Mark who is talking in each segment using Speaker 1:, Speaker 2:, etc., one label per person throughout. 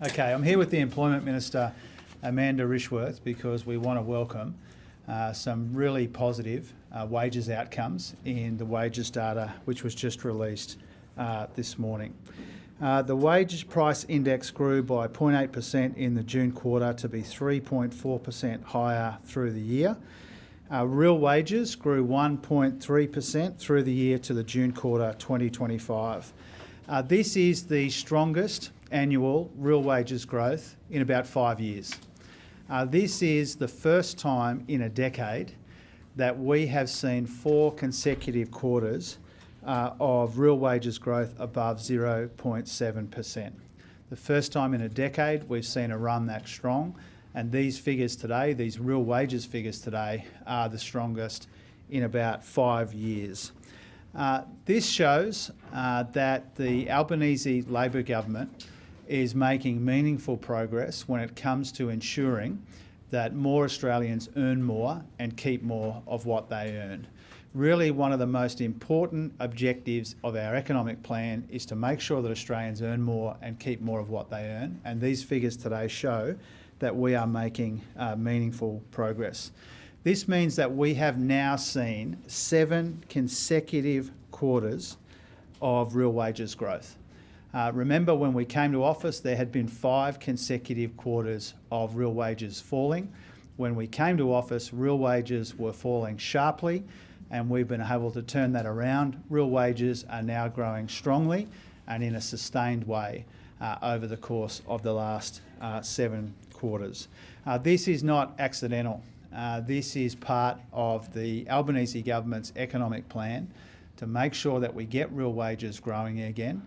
Speaker 1: Okay, I'm here with the Employment Minister, Amanda Rishworth, because we want to welcome some really positive wages outcomes in the wages data which was just released this morning. The wages price index grew by 0.8% in the June quarter to be 3.4% higher through the year. Real wages grew 1.3% through the year to the June quarter 2025. This is the strongest annual real wages growth in about 5 years. This is the first time in a decade that we have seen 4 consecutive quarters of real wages growth above 0.7%. The first time in a decade we've seen a run that strong, and these figures today, these real wages figures today, are the strongest in about 5 years. This shows that the Albanese Labor government is making meaningful progress when it comes to ensuring that more Australians earn more and keep more of what they earn. Really, one of the most important objectives of our economic plan is to make sure that Australians earn more and keep more of what they earn, and these figures today show that we are making meaningful progress. This means that we have now seen 7 consecutive quarters of real wages growth. Remember, when we came to office, there had been 5 consecutive quarters of real wages falling. When we came to office, real wages were falling sharply, and we've been able to turn that around. Real wages are now growing strongly and in a sustained way over the course of the last 7 quarters. This is not accidental. This is part of the Albanese government's economic plan to make sure that we get real wages growing again.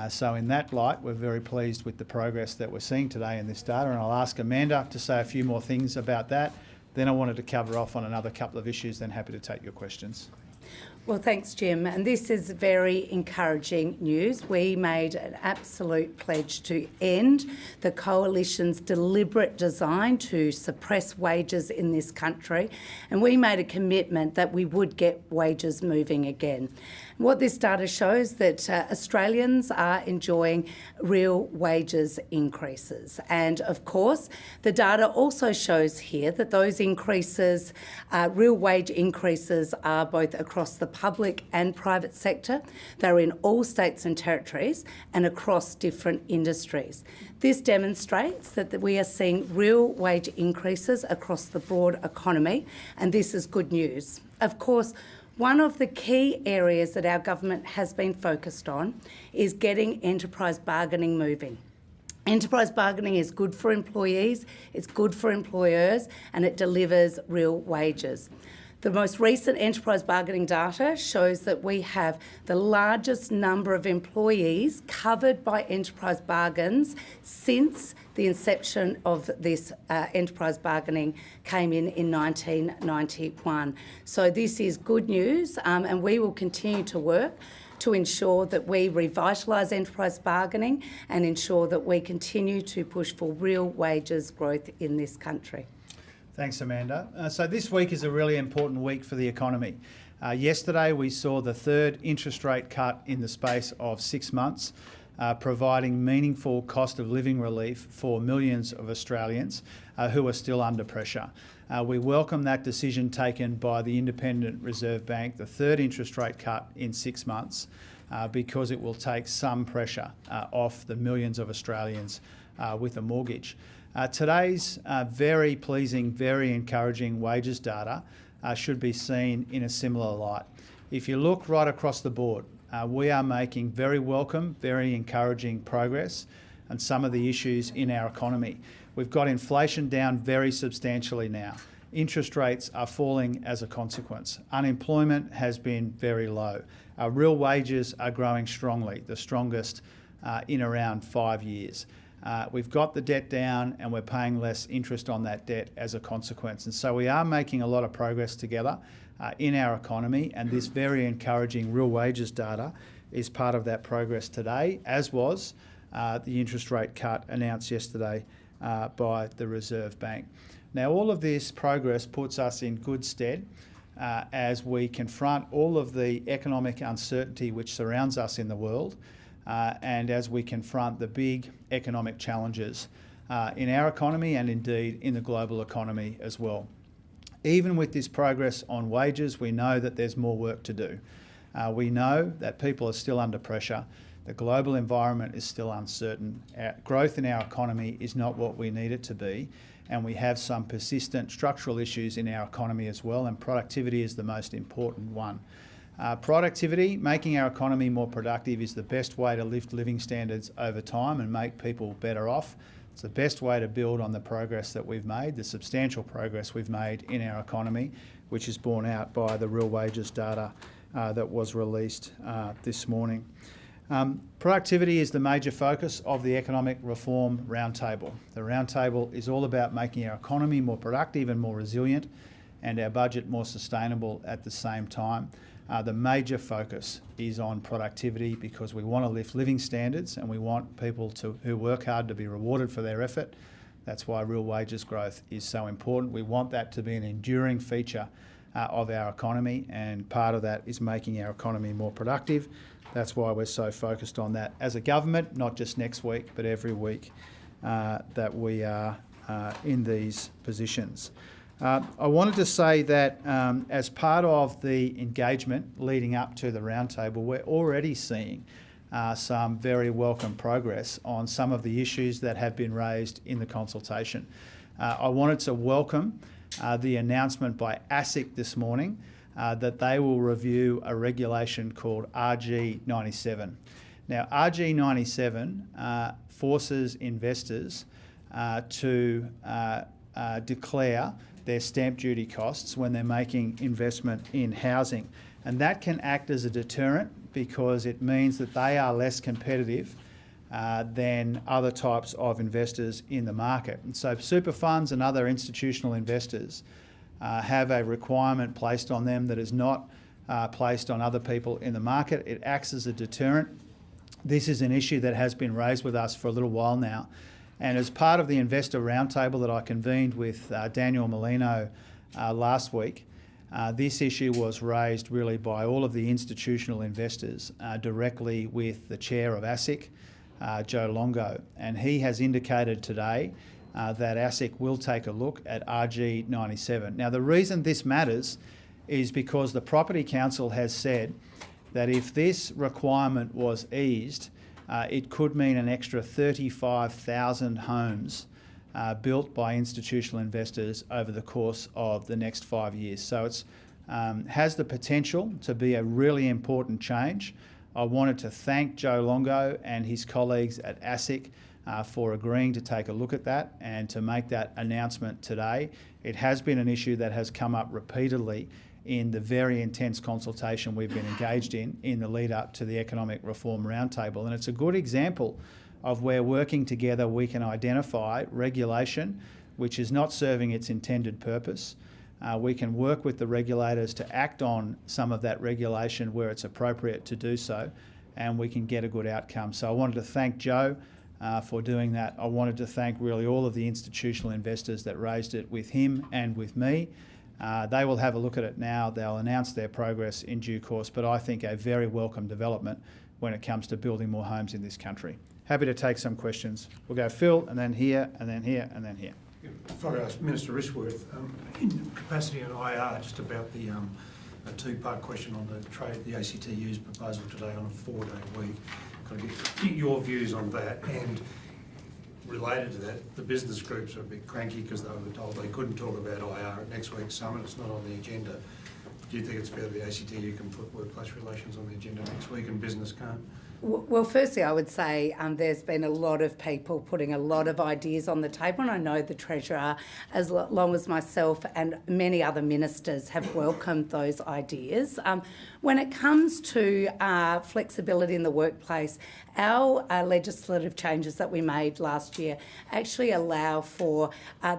Speaker 1: So in that light, we're very pleased with the progress that we're seeing today in this data, and I'll ask Amanda to say a few more things about that. Then I wanted to cover off on another couple of issues, then happy to take your questions.
Speaker 2: Well, thanks, Jim. And this is very encouraging news. We made an absolute pledge to end the Coalition's deliberate design to suppress wages in this country, and we made a commitment that we would get wages moving again. What this data shows that Australians are enjoying real wages increases. And of course, the data also shows here that those increases, real wage increases, are both across the public and private sector. They're in all states and territories and across different industries. This demonstrates that we are seeing real wage increases across the broad economy, and this is good news. Of course, one of the key areas that our government has been focused on is getting enterprise bargaining moving. Enterprise bargaining is good for employees, it's good for employers, and it delivers real wages. The most recent enterprise bargaining data shows that we have the largest number of employees covered by enterprise bargains since the inception of this enterprise bargaining came in 1991. So this is good news, and we will continue to work to ensure that we revitalise enterprise bargaining and ensure that we continue to push for real wages growth in this country.
Speaker 1: Thanks, Amanda. So this week is a really important week for the economy. Yesterday we saw the 3rd interest rate cut in the space of 6 months, providing meaningful cost of living relief for millions of Australians who are still under pressure. We welcome that decision taken by the Independent Reserve Bank, the 3rd interest rate cut in 6 months, because it will take some pressure off the millions of Australians with a mortgage. Today's very pleasing, very encouraging wages data should be seen in a similar light. If you look right across the board, we are making very welcome, very encouraging progress on some of the issues in our economy. We've got inflation down very substantially now. Interest rates are falling as a consequence. Unemployment has been very low. Our real wages are growing strongly, the strongest in around 5 years. We've got the debt down and we're paying less interest on that debt as a consequence. And so we are making a lot of progress together in our economy, and this very encouraging real wages data is part of that progress today, as was the interest rate cut announced yesterday by the Reserve Bank. Now, all of this progress puts us in good stead as we confront all of the economic uncertainty which surrounds us in the world, and as we confront the big economic challenges in our economy and indeed in the global economy as well. Even with this progress on wages, we know that there's more work to do. We know that people are still under pressure. The global environment is still uncertain. Growth in our economy is not what we need it to be, and we have some persistent structural issues in our economy as well, and productivity is the most important one. Productivity, making our economy more productive, is the best way to lift living standards over time and make people better off. It's the best way to build on the progress that we've made, the substantial progress we've made in our economy, which is borne out by the real wages data that was released this morning. Productivity is the major focus of the Economic Reform Roundtable. The Roundtable is all about making our economy more productive and more resilient, and our budget more sustainable at the same time. The major focus is on productivity because we want to lift living standards and we want people who work hard to be rewarded for their effort. That's why real wages growth is so important. We want that to be an enduring feature of our economy, and part of that is making our economy more productive. That's why we're so focused on that as a government, not just next week, but every week that we are in these positions. I wanted to say that as part of the engagement leading up to the roundtable, we're already seeing some very welcome progress on some of the issues that have been raised in the consultation. I wanted to welcome the announcement by ASIC this morning that they will review a regulation called RG97. Now, RG97 forces investors to declare their stamp duty costs when they're making investment in housing. And that can act as a deterrent because it means that they are less competitive than other types of investors in the market. And so super funds and other institutional investors have a requirement placed on them that is not placed on other people in the market. It acts as a deterrent. This is an issue that has been raised with us for a little while now. And as part of the investor roundtable that I convened with Daniel Molino last week, this issue was raised really by all of the institutional investors directly with the chair of ASIC, Joe Longo. And he has indicated today that ASIC will take a look at RG97. Now, the reason this matters is because the Property Council has said that if this requirement was eased, it could mean an extra 35,000 homes built by institutional investors over the course of the next 5 years. So it has the potential to be a really important change. I wanted to thank Joe Longo and his colleagues at ASIC for agreeing to take a look at that and to make that announcement today. It has been an issue that has come up repeatedly in the very intense consultation we've been engaged in the lead up to the Economic Reform Roundtable. And it's a good example of where working together we can identify regulation which is not serving its intended purpose. We can work with the regulators to act on some of that regulation where it's appropriate to do so, and we can get a good outcome. So I wanted to thank Joe for doing that. I wanted to thank really all of the institutional investors that raised it with him and with me. They will have a look at it now. They'll announce their progress in due course, but I think a very welcome development when it comes to building more homes in this country. Happy to take some questions. We'll go Phil, and then here, and then here, and then here.
Speaker 3: Before I ask Minister Rishworth, in capacity on IR, just about a two-part question on the ACTU's proposal today on a 4-day week. Could I get your views on that? And related to that, the business groups are a bit cranky because they were told they couldn't talk about IR at next week's summit. It's not on the agenda. Do you think it's fair that the ACTU can put workplace relations on the agenda next week and business can't?
Speaker 2: Well, firstly, I would say there's been a lot of people putting a lot of ideas on the table, and I know the Treasurer, as long as myself and many other ministers, have welcomed those ideas. When it comes to flexibility in the workplace, our legislative changes that we made last year actually allow for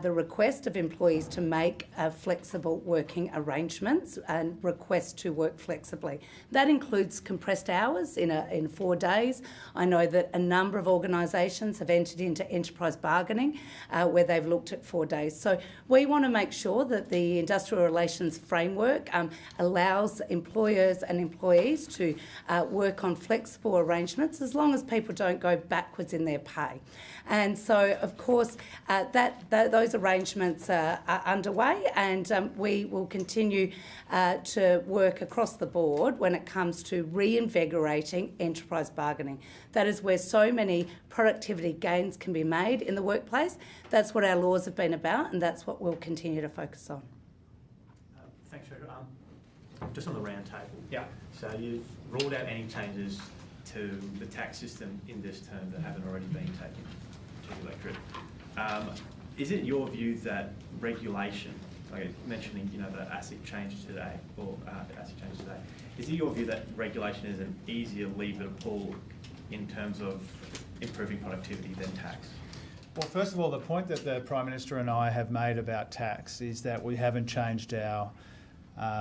Speaker 2: the request of employees to make flexible working arrangements and request to work flexibly. That includes compressed hours in 4 4 days. I know that a number of organisations have entered into enterprise bargaining where they've looked at 4 days. So we want to make sure that the industrial relations framework allows employers and employees to work on flexible arrangements as long as people don't go backwards in their pay. And so, of course, those arrangements are underway, and we will continue to work across the board when it comes to reinvigorating enterprise bargaining. That is where so many productivity gains can be made in the workplace. That's what our laws have been about, and that's what we'll continue to focus on.
Speaker 4: Thanks, Treasurer. Just on the round table. Yeah. So you've ruled out any changes to the tax system in this term that haven't already been taken to the electorate. Is it your view that regulation, like mentioning, the ASIC change today, is it your view that regulation is an easier lever to pull in terms of improving productivity than tax?
Speaker 1: Well, first of all, the point that the Prime Minister and I have made about tax is that we haven't changed our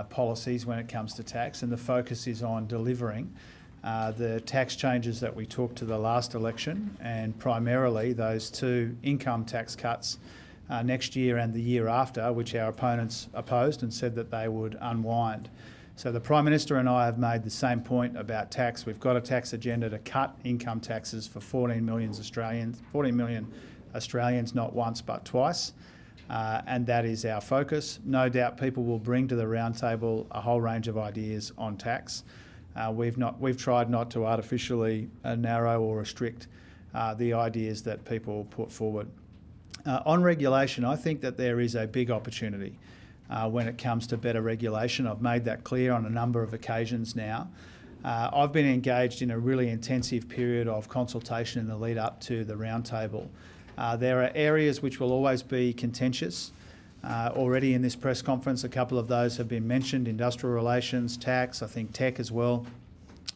Speaker 1: policies when it comes to tax, and the focus is on delivering the tax changes that we took to the last election, and primarily those 2 income tax cuts next year and the year after, which our opponents opposed and said that they would unwind. So the Prime Minister and I have made the same point about tax. We've got a tax agenda to cut income taxes for 14 million Australians, not once but twice. And that is our focus. No doubt people will bring to the roundtable a whole range of ideas on tax. We've tried not to artificially narrow or restrict the ideas that people put forward. On regulation, I think that there is a big opportunity when it comes to better regulation. I've made that clear on a number of occasions now. I've been engaged in a really intensive period of consultation in the lead up to the roundtable. There are areas which will always be contentious. Already in this press conference, a couple of those have been mentioned: industrial relations, tax, I think tech as well,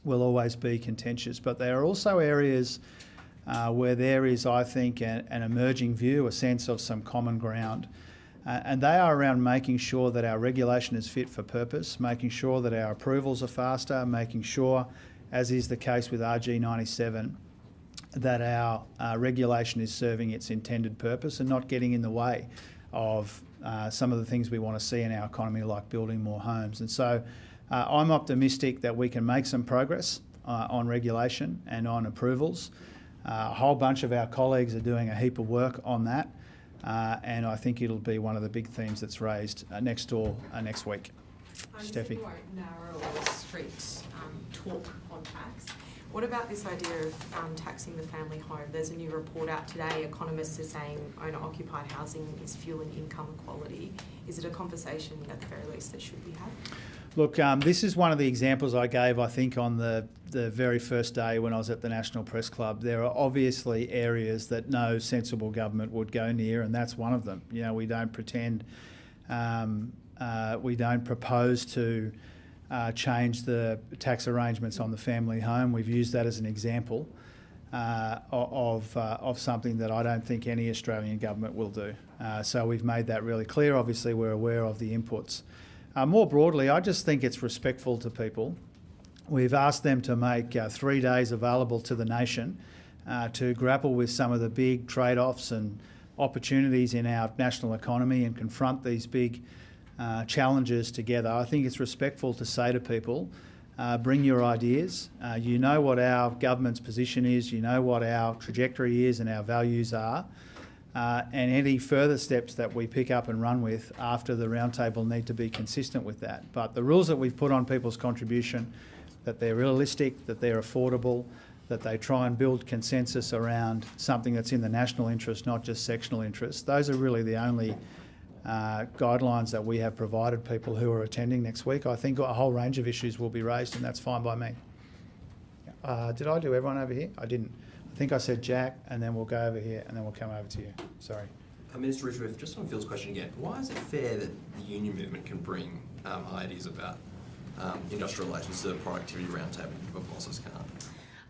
Speaker 1: will always be contentious. But there are also areas where there is, I think, an emerging view, a sense of some common ground. And they are around making sure that our regulation is fit for purpose, making sure that our approvals are faster, making sure, as is the case with RG97, that our regulation is serving its intended purpose and not getting in the way of some of the things we want to see in our economy, like building more homes. And so I'm optimistic that we can make some progress on regulation and on approvals. A whole bunch of our colleagues are doing a heap of work on that, and I think it'll be one of the big themes that's raised next week. Steffi.
Speaker 5: You won't narrow or restrict talk on tax. What about this idea of taxing the family home? There's a new report out today. Economists are saying owner-occupied housing is fueling income equality. Is it a conversation, at the very least, that should be had?
Speaker 1: Look, this is one of the examples I gave, I think, on the very first day when I was at the National Press Club. There are obviously areas that no sensible government would go near, and that's one of them. We don't pretend, we don't propose to change the tax arrangements on the family home. We've used that as an example of something that I don't think any Australian government will do. So we've made that really clear. Obviously, we're aware of the inputs. More broadly, I just think it's respectful to people. We've asked them to make 3 days available to the nation to grapple with some of the big trade-offs and opportunities in our national economy and confront these big challenges together. I think it's respectful to say to people, bring your ideas. You know what our government's position is, you know what our trajectory is and our values are. And any further steps that we pick up and run with after the roundtable need to be consistent with that. But the rules that we've put on people's contribution, that they're realistic, that they're affordable, that they try and build consensus around something that's in the national interest, not just sectional interest, those are really the only guidelines that we have provided people who are attending next week. I think a whole range of issues will be raised, and that's fine by me. Did I do everyone over here? I didn't. I think I said Jack, and then we'll go over here, and then we'll come over to you. Sorry.
Speaker 6: Minister Richworth, just on Phil's question again, why is it fair that the union movement can bring ideas about industrial relations to the productivity roundtable, but bosses can't?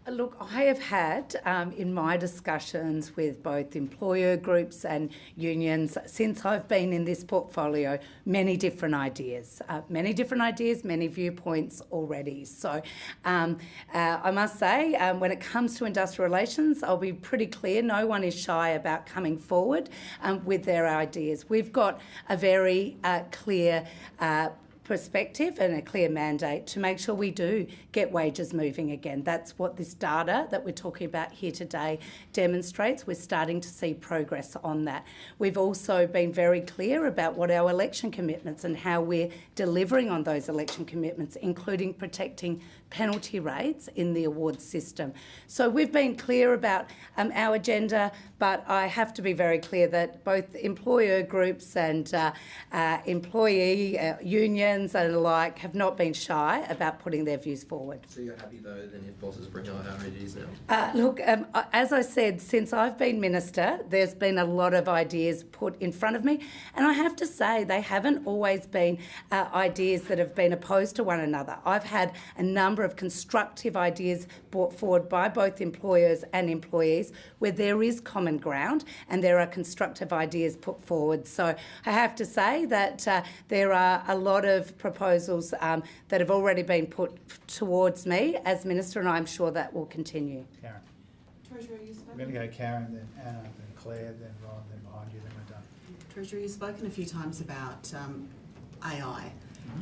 Speaker 2: Look, I have had in my discussions with both employer groups and unions since I've been in this portfolio many different ideas, many viewpoints already. So I must say, when it comes to industrial relations, I'll be pretty clear. No one is shy about coming forward with their ideas. We've got a very clear perspective and a clear mandate to make sure we do get wages moving again. That's what this data that we're talking about here today demonstrates. We're starting to see progress on that. We've also been very clear about what our election commitments and how we're delivering on those election commitments, including protecting penalty rates in the awards system. So we've been clear about our agenda, but I have to be very clear that both employer groups and employee unions and the like have not been shy about putting their views forward.
Speaker 6: So you're happy though then if bosses bring out how it is now?
Speaker 2: Look, as I said, since I've been minister, there's been a lot of ideas put in front of me, and I have to say they haven't always been ideas that have been opposed to one another. I've had a number of constructive ideas brought forward by both employers and employees where there is common ground and there are constructive ideas put forward. So I have to say that there are a lot of proposals that have already been put towards me as Minister, and I'm sure that will continue.
Speaker 1: Karen.
Speaker 5: Treasurer, you spoke.
Speaker 1: I'm going to go Karen, then Anna, then Claire, then Ron, then behind you, then we're done.
Speaker 7: Treasurer, you've spoken a few times about AI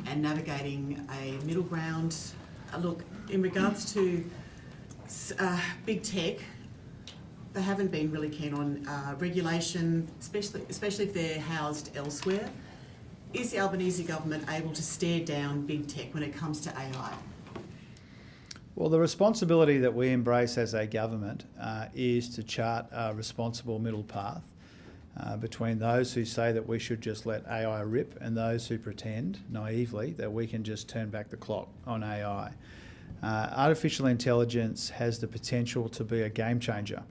Speaker 7: and navigating a middle ground. Look, in regards to big tech, they haven't been really keen on regulation, especially if they're housed elsewhere. Is the Albanese government able to stare down big tech when it comes to AI?
Speaker 1: Well, the responsibility that we embrace as a government is to chart a responsible middle path between those who say that we should just let AI rip and those who pretend naively that we can just turn back the clock on AI. Artificial intelligence has the potential to be a game changer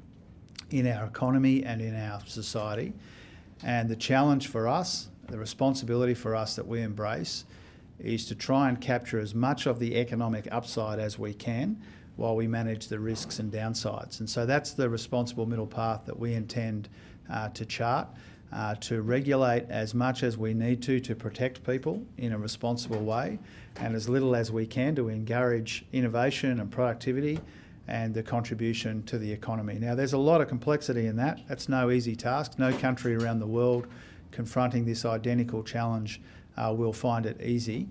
Speaker 1: in our economy and in our society. And the challenge for us, the responsibility for us that we embrace is to try and capture as much of the economic upside as we can while we manage the risks and downsides. And so that's the responsible middle path that we intend to chart, to regulate as much as we need to protect people in a responsible way, and as little as we can to encourage innovation and productivity and the contribution to the economy. Now, there's a lot of complexity in that. That's no easy task. No country around the world confronting this identical challenge will find it easy,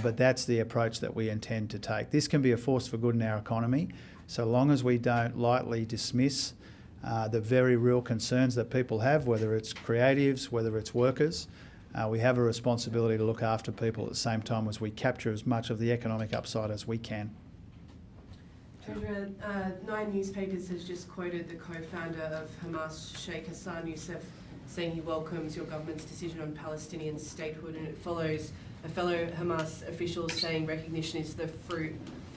Speaker 1: but that's the approach that we intend to take. This can be a force for good in our economy, so long as we don't lightly dismiss the very real concerns that people have, whether it's creatives, whether it's workers. We have a responsibility to look after people at the same time as we capture as much of the economic upside as we can.
Speaker 8: Treasurer, Nine Newspapers has just quoted the co-founder of Hamas, Sheikh Hassan Youssef, saying he welcomes your government's decision on Palestinian statehood, and it follows a fellow Hamas official saying recognition is the fruit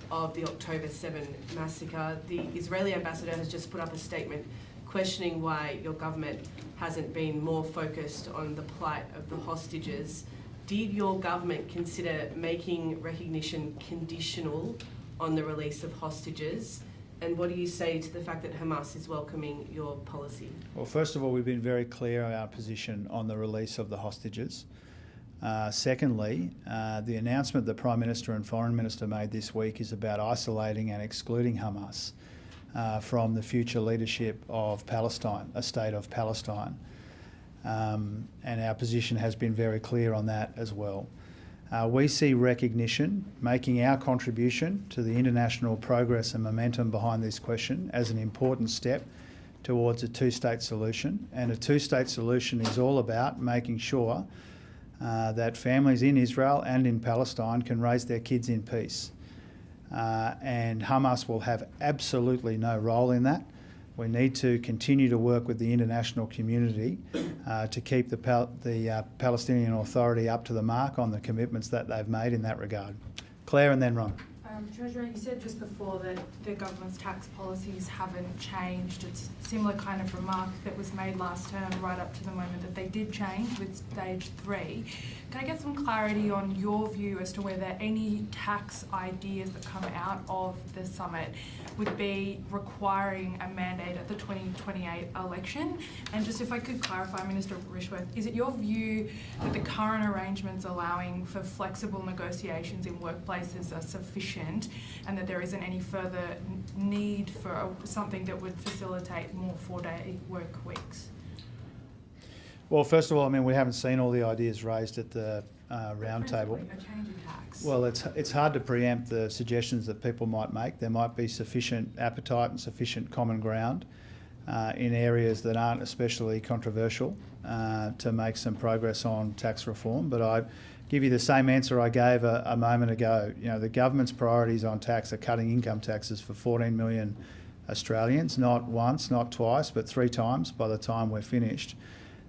Speaker 8: of the October 7 massacre. The Israeli ambassador has just put up a statement questioning why your government hasn't been more focused on the plight of the hostages. Did your government consider making recognition conditional on the release of hostages? And what do you say to the fact that Hamas is welcoming your policy? Well,
Speaker 1: first of all, we've been very clear on our position on the release of the hostages. Secondly, the announcement the Prime Minister and Foreign Minister made this week is about isolating and excluding Hamas from the future leadership of Palestine, a state of Palestine. And our position has been very clear on that as well. We see recognition, making our contribution to the international progress and momentum behind this question as an important step towards a two-state solution. And a two-state solution is all about making sure that families in Israel and in Palestine can raise their kids in peace. And Hamas will have absolutely no role in that. We need to continue to work with the international community to keep the Palestinian Authority up to the mark on the commitments that they've made in that regard. Claire and then Ron.
Speaker 9: Treasurer, you said just before that the government's tax policies haven't changed. It's a similar kind of remark that was made last term right up to the moment that they did change with stage 3. Can I get some clarity on your view as to whether any tax ideas that come out of the summit would be requiring a mandate at the 2028 election? And just if I could clarify, Minister Rishworth, is it your view that the current arrangements allowing for flexible negotiations in workplaces are sufficient and that there isn't any further need for something that would facilitate more 4-day work weeks?
Speaker 1: Well, first of all, I mean, we haven't seen all the ideas raised at the roundtable.
Speaker 9: A change in tax.
Speaker 1: Well, it's hard to preempt the suggestions that people might make. There might be sufficient appetite and sufficient common ground in areas that aren't especially controversial to make some progress on tax reform. But I give you the same answer I gave a moment ago. You know, the government's priorities on tax are cutting income taxes for 14 million Australians, not once, not twice, but 3 times by the time we're finished.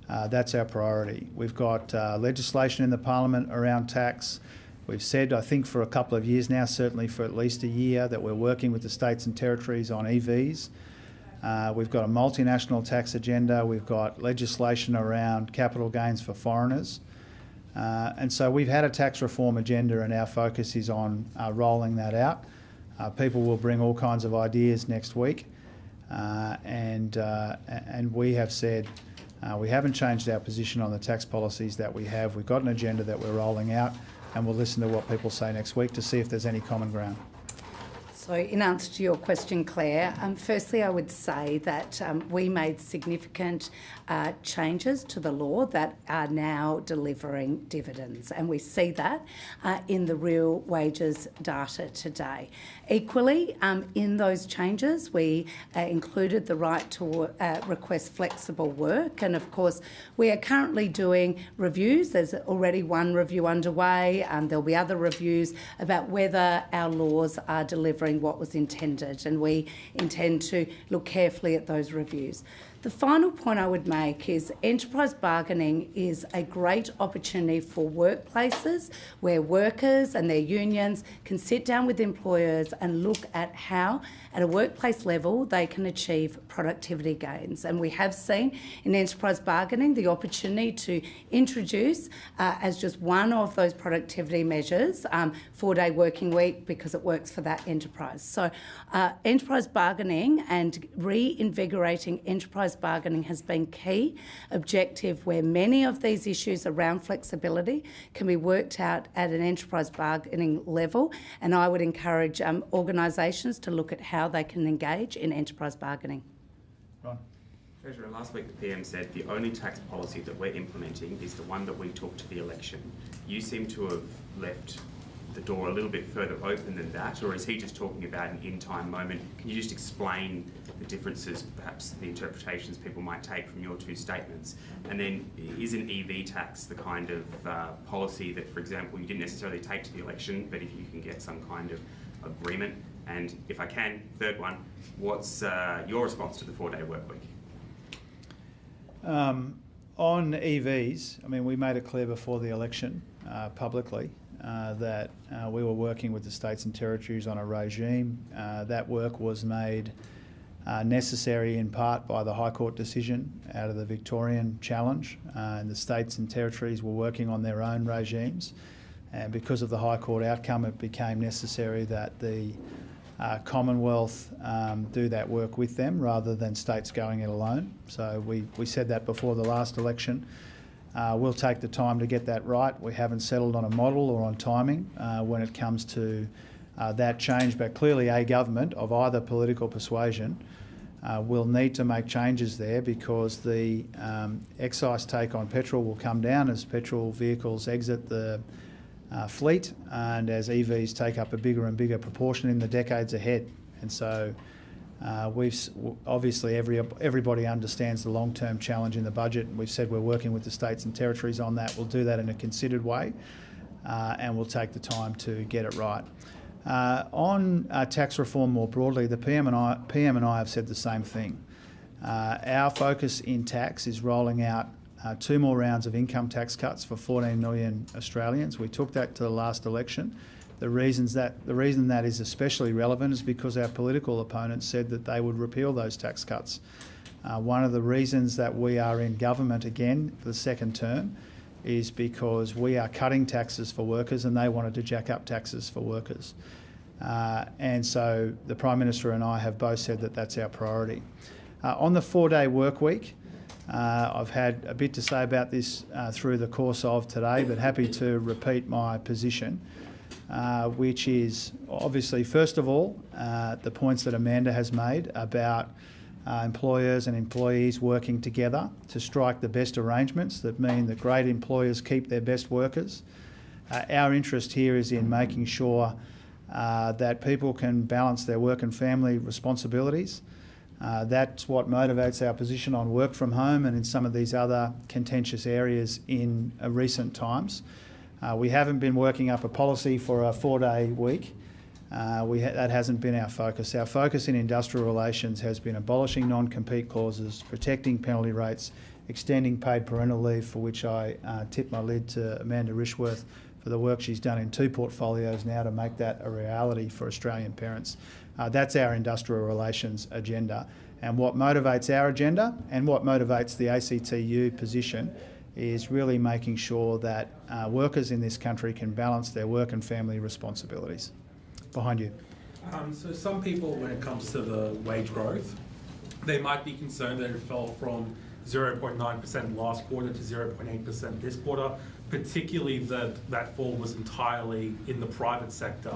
Speaker 1: That's our priority. We've got legislation in the Parliament around tax. We've said, I think for a couple of years now, certainly for at least a year, that we're working with the states and territories on EVs. We've got a multinational tax agenda. We've got legislation around capital gains for foreigners. And so we've had a tax reform agenda and our focus is on rolling that out. People will bring all kinds of ideas next week. And we have said we haven't changed our position on the tax policies that we have. We've got an agenda that we're rolling out and we'll listen to what people say next week to see if there's any common ground.
Speaker 2: So in answer to your question, Claire, firstly I would say that we made significant changes to the law that are now delivering dividends, and we see that in the real wages data today. Equally, in those changes we included the right to request flexible work, and of course we are currently doing reviews. There's already one review underway. There'll be other reviews about whether our laws are delivering what was intended, and we intend to look carefully at those reviews. The final point I would make is enterprise bargaining is a great opportunity for workplaces where workers and their unions can sit down with employers and look at how, at a workplace level, they can achieve productivity gains. And we have seen in enterprise bargaining the opportunity to introduce, as just one of those productivity measures, 4-day working week because it works for that enterprise. So enterprise bargaining and reinvigorating enterprise bargaining has been key objective where many of these issues around flexibility can be worked out at an enterprise bargaining level, and I would encourage organisations to look at how they can engage in enterprise bargaining.
Speaker 1: Ron.
Speaker 10: Treasurer, last week the PM said the only tax policy that we're implementing is the one that we took to the election. You seem to have left the door a little bit further open than that, or is he just talking about an in-time moment? Can you just explain the differences, perhaps the interpretations people might take from your 2 statements? And then is an EV tax the kind of policy that, for example, you didn't necessarily take to the election, but if you can get some kind of agreement? And if I can, third one, what's your response to the 4-day work week?
Speaker 1: On EVs, I mean, we made it clear before the election publicly that we were working with the states and territories on a regime. That work was made necessary in part by the High Court decision out of the Victorian challenge, and the states and territories were working on their own regimes, and because of the High Court outcome it became necessary that the Commonwealth do that work with them rather than states going it alone. So we said that before the last election. We'll take the time to get that right. We haven't settled on a model or on timing when it comes to that change, but clearly a government of either political persuasion will need to make changes there because the excise take on petrol will come down as petrol vehicles exit the fleet and as EVs take up a bigger and bigger proportion in the decades ahead. And so obviously everybody understands the long-term challenge in the budget. We've said we're working with the states and territories on that. We'll do that in a considered way and we'll take the time to get it right. On tax reform more broadly, the PM and I have said the same thing. Our focus in tax is rolling out 2 more rounds of income tax cuts for 14 million Australians. We took that to the last election. The reason that is especially relevant is because our political opponents said that they would repeal those tax cuts. One of the reasons that we are in government again for the second term is because we are cutting taxes for workers and they wanted to jack up taxes for workers. And so the Prime Minister and I have both said that that's our priority. On the 4-day work week, I've had a bit to say about this through the course of today, but happy to repeat my position, which is obviously, first of all, the points that Amanda has made about employers and employees working together to strike the best arrangements that mean that great employers keep their best workers. Our interest here is in making sure that people can balance their work and family responsibilities. That's what motivates our position on work from home and in some of these other contentious areas in recent times. We haven't been working up a policy for a 4-day week. That hasn't been our focus. Our focus in industrial relations has been abolishing non-compete clauses, protecting penalty rates, extending paid parental leave, for which I tip my lid to Amanda Rishworth for the work she's done in 2 portfolios now to make that a reality for Australian parents. That's our industrial relations agenda. And what motivates our agenda and what motivates the ACTU position is really making sure that workers in this country can balance their work and family responsibilities. Behind you.
Speaker 11: So some people, when it comes to the wage growth, they might be concerned that it fell from 0.9% last quarter to 0.8% this quarter, particularly that fall was entirely in the private sector.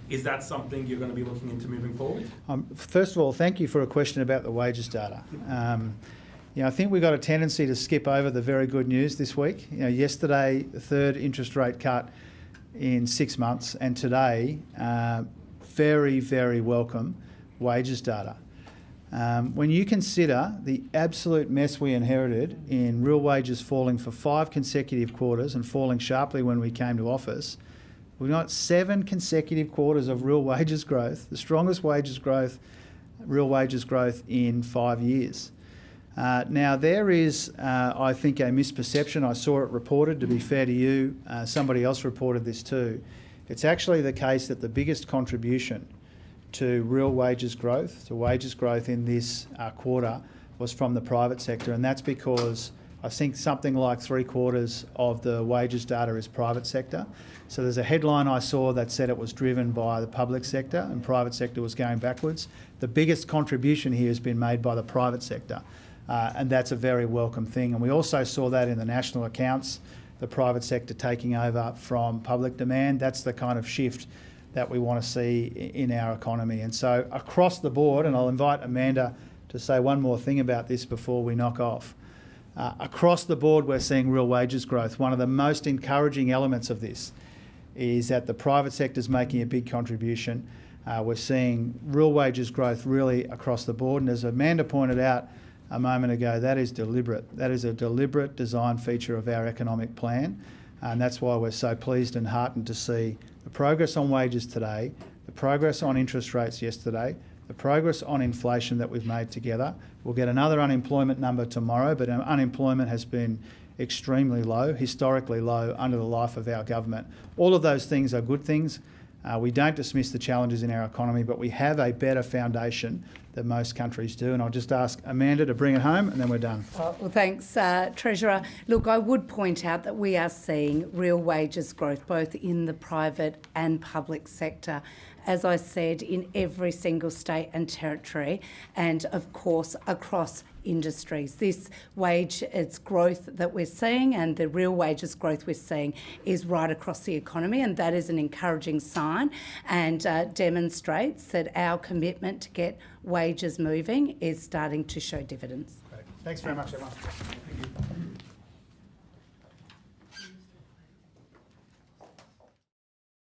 Speaker 11: Is that something you're going to be looking into moving forward?
Speaker 1: First of all, thank you for a question about the wages data. I think we've got a tendency to skip over the very good news this week. Yesterday, the 3rd interest rate cut in 6 months, and today, very, very welcome wages data. When you consider the absolute mess we inherited in real wages falling for 5 consecutive quarters and falling sharply when we came to office, we've got 7 consecutive quarters of real wages growth, the strongest real wages growth in 5 years. Now, there is, I think, a misperception. I saw it reported, to be fair to you. Somebody else reported this too. It's actually the case that the biggest contribution to real wages growth, to wages growth in this quarter, was from the private sector, and that's because I think something like 3/4 of the wages data is private sector. So there's a headline I saw that said it was driven by the public sector and private sector was going backwards. The biggest contribution here has been made by the private sector. And that's a very welcome thing. And we also saw that in the national accounts, the private sector taking over from public demand. That's the kind of shift that we want to see in our economy. And so across the board, and I'll invite Amanda to say one more thing about this before we knock off. Across the board, we're seeing real wages growth. One of the most encouraging elements of this is that the private sector is making a big contribution. We're seeing real wages growth really across the board. And as Amanda pointed out a moment ago, that is deliberate. That is a deliberate design feature of our economic plan, and that's why we're so pleased and heartened to see the progress on wages today, the progress on interest rates yesterday, the progress on inflation that we've made together. We'll get another unemployment number tomorrow, but unemployment has been extremely low, historically low, under the life of our government. All of those things are good things. We don't dismiss the challenges in our economy, but we have a better foundation than most countries do. And I'll just ask Amanda to bring it home and then we're done.
Speaker 2: Well, thanks, Treasurer. Look, I would point out that we are seeing real wages growth both in the private and public sector, as I said, in every single state and territory, and of course across industries. This wages growth that we're seeing and the real wages growth we're seeing is right across the economy, and that is an encouraging sign and demonstrates that our commitment to get wages moving is starting to show dividends.
Speaker 1: Great. Thanks very much, everyone. Thank you.